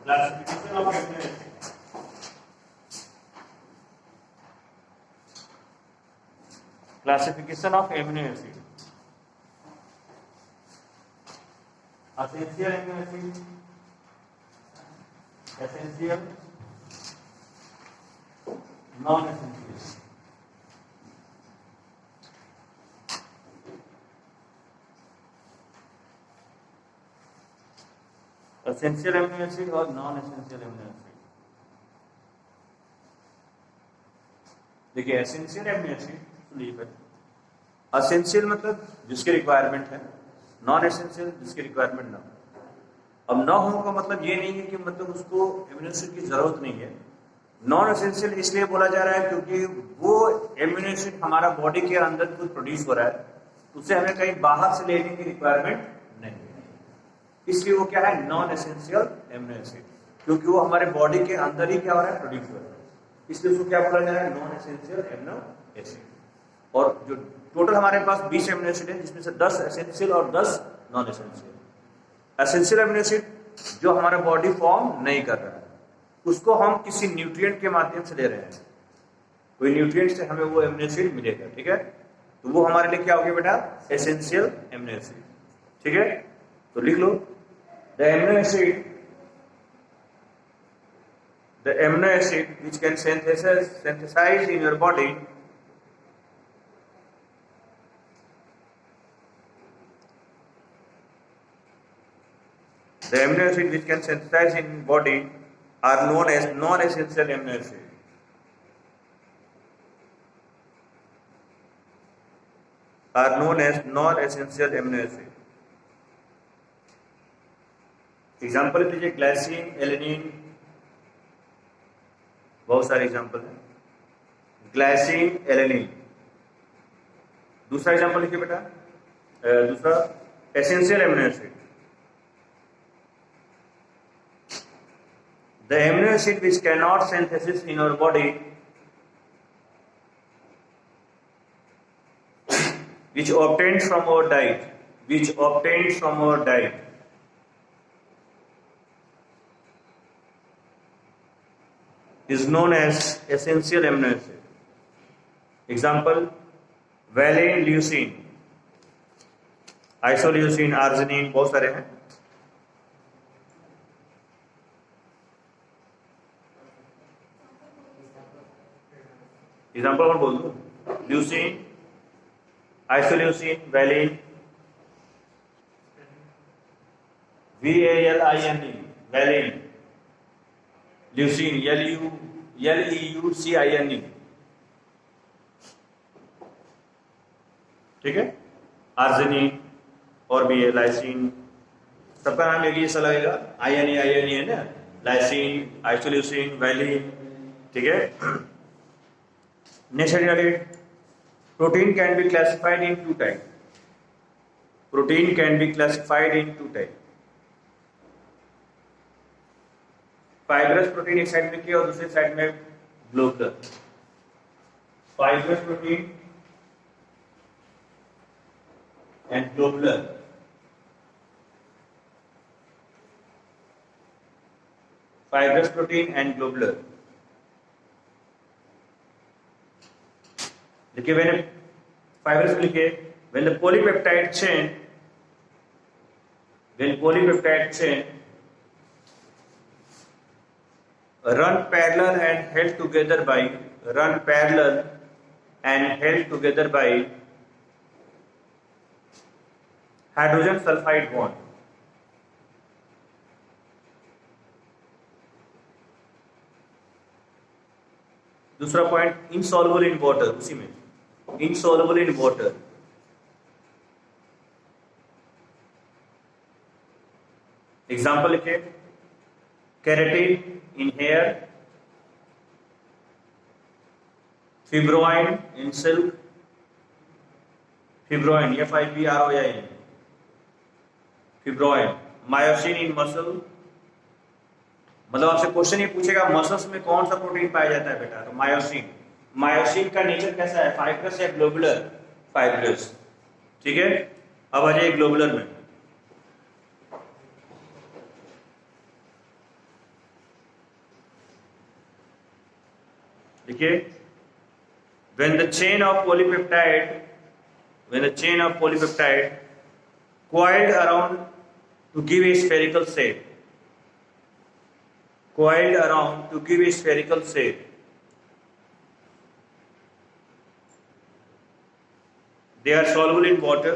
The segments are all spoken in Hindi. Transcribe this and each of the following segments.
Classification of amino acid. Classification of amino acid. Essential amino acid, essential, non essential. Essential amino acid और नॉन एसेंशियल एमिनो एसिड। देखिए एसेंशियल एमिनो एसिड सुनिए, एसेंशियल मतलब जिसके रिक्वायरमेंट है, नॉन एसेंशियल जिसकी रिक्वायरमेंट ना हो। अब ना हो का मतलब ये नहीं है कि मतलब उसको एमिनो एसिड की जरूरत नहीं है। नॉन एसेंशियल इसलिए बोला जा रहा है क्योंकि वो एमिनो एसिड हमारा बॉडी के अंदर खुद प्रोड्यूस हो रहा है, उसे हमें कहीं बाहर से लेने की रिक्वायरमेंट नहीं है, इसलिए वो क्या है, नॉन एसेंशियल एमिनो एसिड, क्योंकि वो हमारे बॉडी के अंदर ही क्या हो रहा है, प्रोड्यूस हो रहा है, इसलिए उसको क्या बोला जा रहा है, नॉन एसेंशियल एमिनो एसिड। और जो टोटल हमारे पास 20 एमिनो एसिड है, जिसमें से 10 एसेंशियल और 10 non essential. Essential amino acid जो हमारा बॉडी फॉर्म नहीं कर रहा है, उसको हम किसी न्यूट्रिएंट के माध्यम से ले रहे हैं, कोई न्यूट्रिएंट से हमें वो एमिनो एसिड मिलेगा, ठीक है, तो वो हमारे लिए क्या हो गया बेटा, एसेंशियल एमिनो एसिड, ठीक है। तो लिख लो, the amino acid which can synthesize in your body the amino acid which can synthesize in body are known as non-essential amino acid. Are known as non-essential amino acid. Example लीजिए, ग्लाइसिन, एलेनिन, बहुत सारे एग्जाम्पल हैं, ग्लाइसिन, एलेनिन। दूसरा एग्जाम्पल लिखिए बेटा, दूसरा essential amino acid, the amino acid which can not synthesis in our body, which obtained from our diet, is known as essential amino acid. Example, valine, leucine, isoleucine, arginine, बहुत सारे हैं। एग्जाम्पल और बोल दो, leucine, isoleucine, valine, VALINE, valine, leucine, LEUCINE, ठीक है, आर्जिनिन और भी है, लाइसिन, सबका नाम एक जैसा लगेगा, INE है ना, लाइसिन, आइसोल्यूसिन, वैलिन, ठीक है। नेक्स्ट है, protein can be classified in two types. Protein can be classified in two types. Fibrous protein एक साइड में किया और दूसरे साइड में globular. Fibrous protein and globular. Fibrous protein and globular. देखिए, मैंने फाइब्रस लिखे, when the polypeptide chain run parallel and held together by hydrogen sulfide bond. दूसरा पॉइंट, insoluble in water, उसी में insoluble in water. एग्जाम्पल लिखे, keratin in hair, fibroin in silk, fibroin, FIBROIN, fibroin, myosin in muscle। मतलब आपसे क्वेश्चन ये पूछेगा मसल्स में कौन सा प्रोटीन पाया जाता है बेटा, तो मायोसिन का नेचर कैसा है, फाइब्रस या ग्लोबुलर, फाइब्रस, ठीक है। अब आ जाइए ग्लोबुलर में, देखिए, when the chain of polypeptide coiled around to give a spherical shape, they are soluble in water.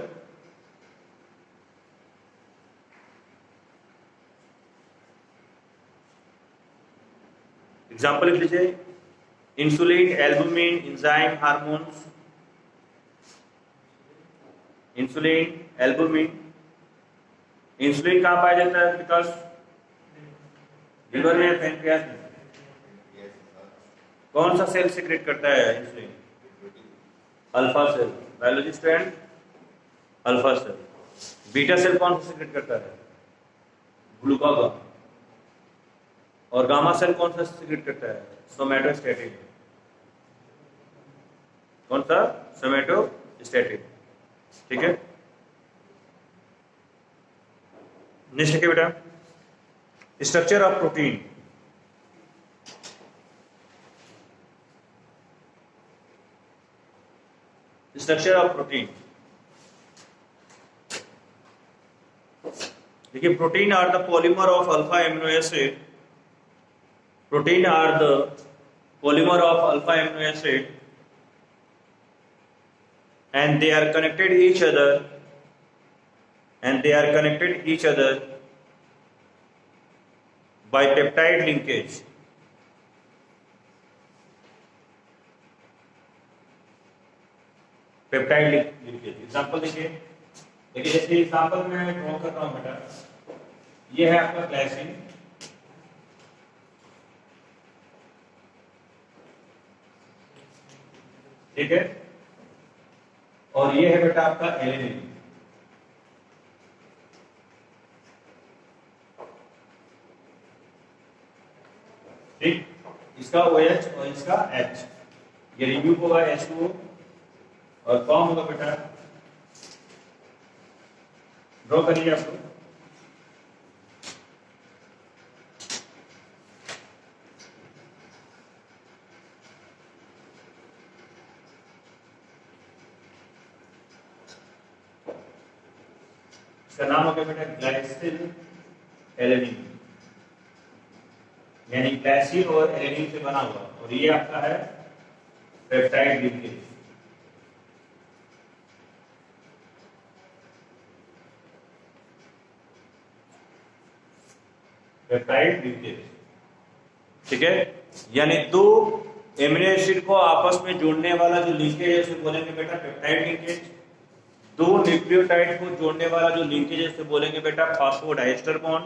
Example लिख लीजिए, insulin, albumin, enzyme, hormones. Insulin, albumin. Insulin कहाँ पाया जाता है विकास? लिवर में, पैनक्रियास में। कौन सा सेल सिक्रेट करता है insulin? Alpha cell, biology student, alpha cell. Beta cell कौन सा सिक्रेट करता है? ग्लूकागॉन। और गामा सेल कौन सा सिक्रेट करता है? सोमैटोस्टैटिन। कौन सा? सोमैटोस्टैटिन। ठीक है, नेक्स्ट लिखिए बेटा, structure of protein. Structure of protein, देखिए, protein are the polymer of alpha amino acid. Protein are the polymer of alpha amino acid, and they are connected each other, by peptide linkage. Example देखिए, जैसे एग्जाम्पल में ड्रॉ कर रहा हूं बेटा, ये है आपका ग्लाइसिन, ठीक है, और ये है बेटा आपका एलेनिन। ठीक, इसका OH और इसका H, ये रिव्यू होगा H2O और फॉर्म होगा बेटा, ड्रॉ करिए आप लोग। इसका नाम हो गया बेटा ग्लाइसिल एलेनिन, यानी ग्लाइसिन और एलेनिन से बना हुआ, और ये आपका है पेप्टाइड लिंकेज। पेप्टाइड लिंकेज, ठीक है, यानी दो एमिनो एसिड को आपस में जोड़ने वाला जो लिंकेज है उसे बोलेंगे बेटा पेप्टाइड लिंकेज। दो न्यूक्लियोटाइड को जोड़ने वाला जो लिंकेज है उसे बोलेंगे बेटा फॉस्फोडाइस्टर बॉन्ड।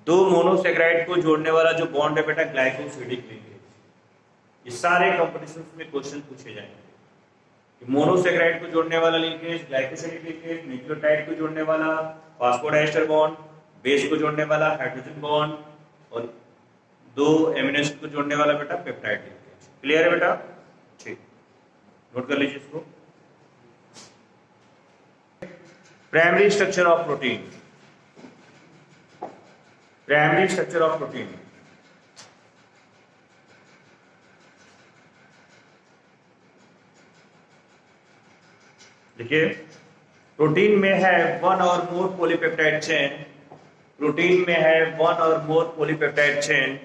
दो मोनोसेकेराइड को जोड़ने वाला जो बॉन्ड है बेटा ग्लाइकोसिडिक लिंकेज। ये सारे कंपटीशन में क्वेश्चन पूछे जाएंगे। मोनोसेकेराइड को जोड़ने वाला लिंकेज ग्लाइकोसिडिक लिंकेज, न्यूक्लियोटाइड को जोड़ने वाला फॉस्फोडाइस्टर बॉन्ड, बेस को जोड़ने वाला हाइड्रोजन बॉन्ड, और दो एमिनो एसिड को जोड़ने वाला बेटा पेप्टाइड लिंकेज। क्लियर है बेटा? ठीक, नोट कर लीजिए इसको। Primary structure of protein, primary structure of protein, देखिए, प्रोटीन में है वन और मोर पॉलीपेप्टाइड चेन। प्रोटीन में है वन और more polypeptide chain.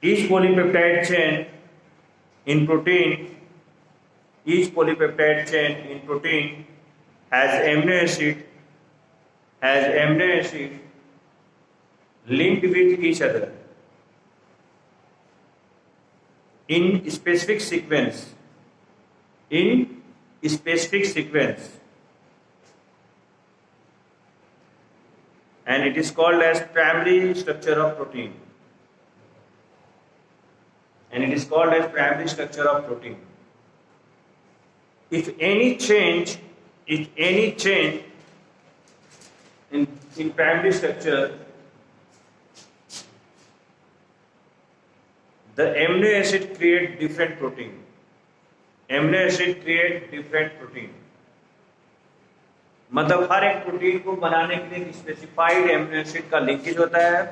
Each polypeptide chain in protein, each polypeptide chain in protein has amino acid linked with each other in specific sequence, and it is called as primary structure of protein, If any change in primary structure, the amino acid create different protein. मतलब हर एक प्रोटीन को बनाने के लिए स्पेसिफाइड एमिनो एसिड का लिंकेज होता है।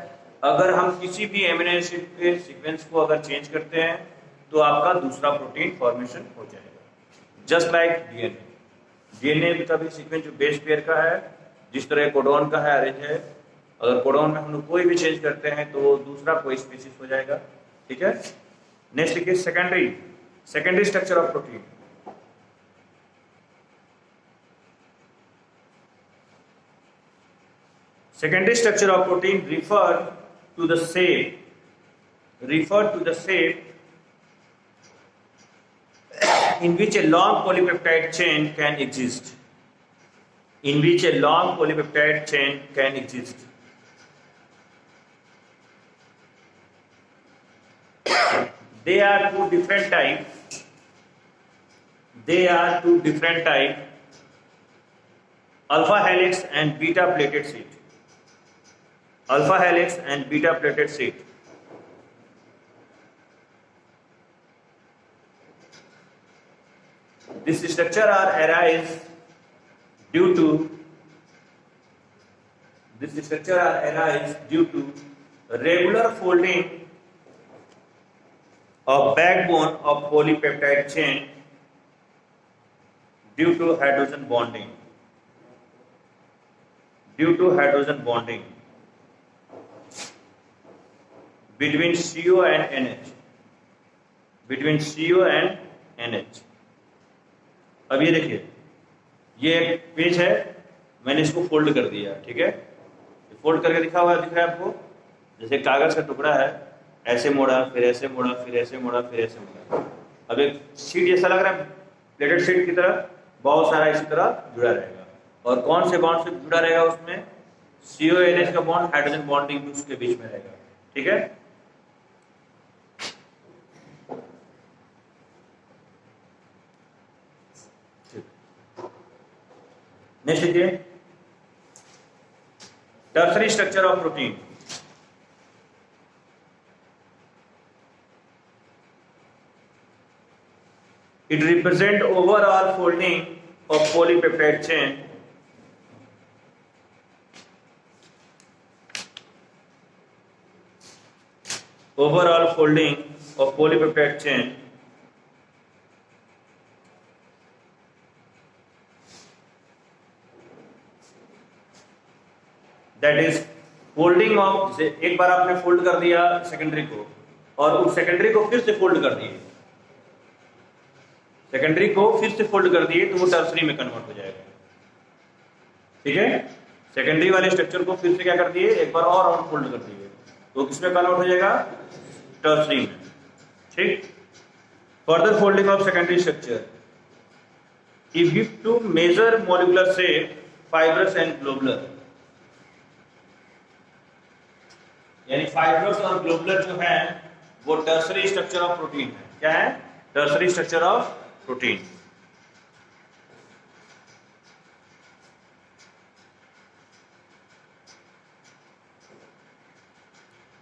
अगर हम किसी भी एमिनो एसिड के सीक्वेंस को अगर चेंज करते हैं तो आपका दूसरा प्रोटीन फॉर्मेशन हो जाएगा। जस्ट लाइक डीएनए, डीएनए का भी सीक्वेंस जो बेस पेयर का है, जिस तरह कोडोन का है अरेंज है, अगर कोडोन में हम लोग कोई भी चेंज करते हैं तो दूसरा कोई स्पीशीज हो जाएगा। ठीक है, नेक्स्ट देखिए secondary structure of protein. Secondary structure of protein refer to the shape in which a long polypeptide chain can exist. They are two different types. Alpha helix and beta plated sheet. This structure arise due to regular folding of backbone of polypeptide chain due to hydrogen bonding. Between CO and NH. अब ये देखिए, ये एक पेज है, मैंने इसको फोल्ड कर दिया। ठीक है, फोल्ड करके दिख रहा है आपको, जैसे कागज का टुकड़ा है, ऐसे मोड़ा, फिर ऐसे मोड़ा, फिर ऐसे मोड़ा, फिर ऐसे मोड़ा। अब एक शीट जैसा लग रहा है, प्लेटेड शीट की तरह बहुत सारा इसी तरह जुड़ा रहेगा। और कौन से बॉन्ड से जुड़ा रहेगा? उसमें CO NH का बॉन्ड, हाइड्रोजन बॉन्डिंग भी उसके बीच में रहेगा। ठीक है, नेक्स्ट देखिए, tertiary structure of protein. It represent overall folding of polypeptide chain that is folding of, एक बार आपने फोल्ड कर दिया सेकेंडरी को और उस सेकेंडरी को फिर से फोल्ड कर दिए, तो वो टर्सरी में कन्वर्ट हो जाएगा। ठीक है, सेकेंडरी वाले स्ट्रक्चर को फिर से क्या कर दिए, एक बार और फोल्ड कर दिए, तो किसमें कन्वर्ट हो जाएगा? टर्सरी में। ठीक, further folding of secondary structure if give to major molecular shape fibrous and globular, यानी फाइब्रस और ग्लोबुलर जो है वो टर्सरी स्ट्रक्चर ऑफ प्रोटीन है। क्या है? Tertiary structure of protein.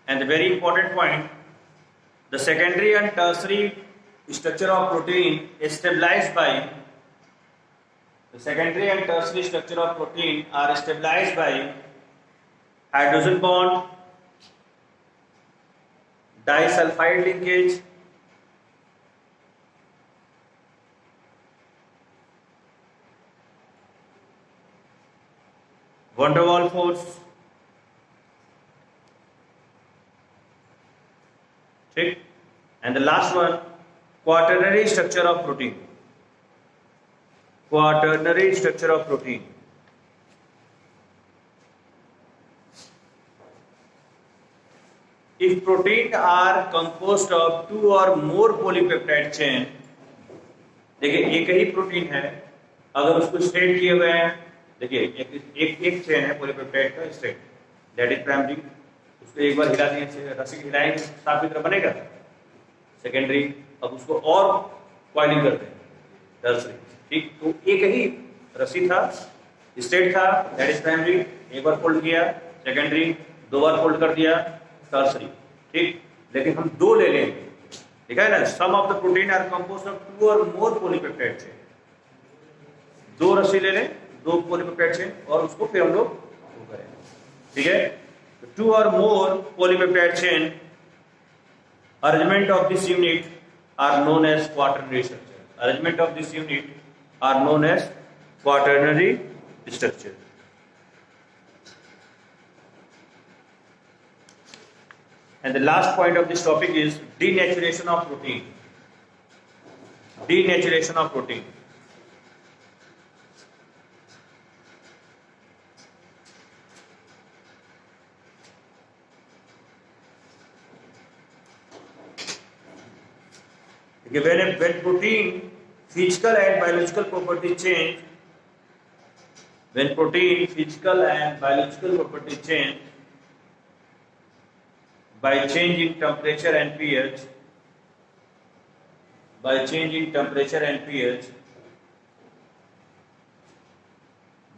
And the very important point, the secondary and tertiary structure of protein is stabilized by hydrogen bond, disulfide linkage, van der Waals force, ठीक, and the last one, quaternary structure of protein. If protein are composed of two or more polypeptide chain, देखिए एक ही प्रोटीन है, अगर उसको स्ट्रेट किए हुए हैं, देखिए एक चेन है पॉलीपेप्टाइड का स्ट्रेट, दैट इज प्राइमरी, उसको एक बार हिला देंगे, रस्सी हिलाएंगे, साफ की तरह बनेगा सेकेंडरी। अब उसको और कॉइलिंग करते हैं टर्सरी। ठीक, तो एक ही रस्सी था, स्ट्रेट था, दैट इज प्राइमरी, एक बार फोल्ड किया सेकेंडरी, दो बार फोल्ड कर दिया टर्सरी। ठीक, लेकिन हम दो ले लेंगे, ठीक है ना, some of the protein are composed of two और मोर पॉलीपेप्टाइड चेन, दो रस्सी ले लें, दो पॉलीपेप्टाइड चेन, और उसको फिर हम लोग वो करें। ठीक है, Two or more polypeptide chain arrangement of this unit are known as quaternary structure. Arrangement of this unit are known as quaternary structure. And the last point of this topic is denaturation of protein. Denaturation of protein. When protein physical and biological properties change, when protein physical and biological properties change by changing temperature and pH,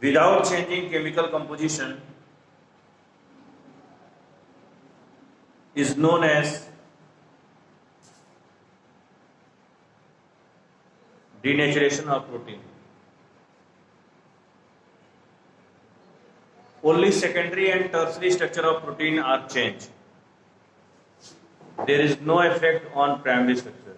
without changing chemical composition, is known as denaturation of protein. Only secondary and tertiary structure of protein are changed. There is no effect on primary structure.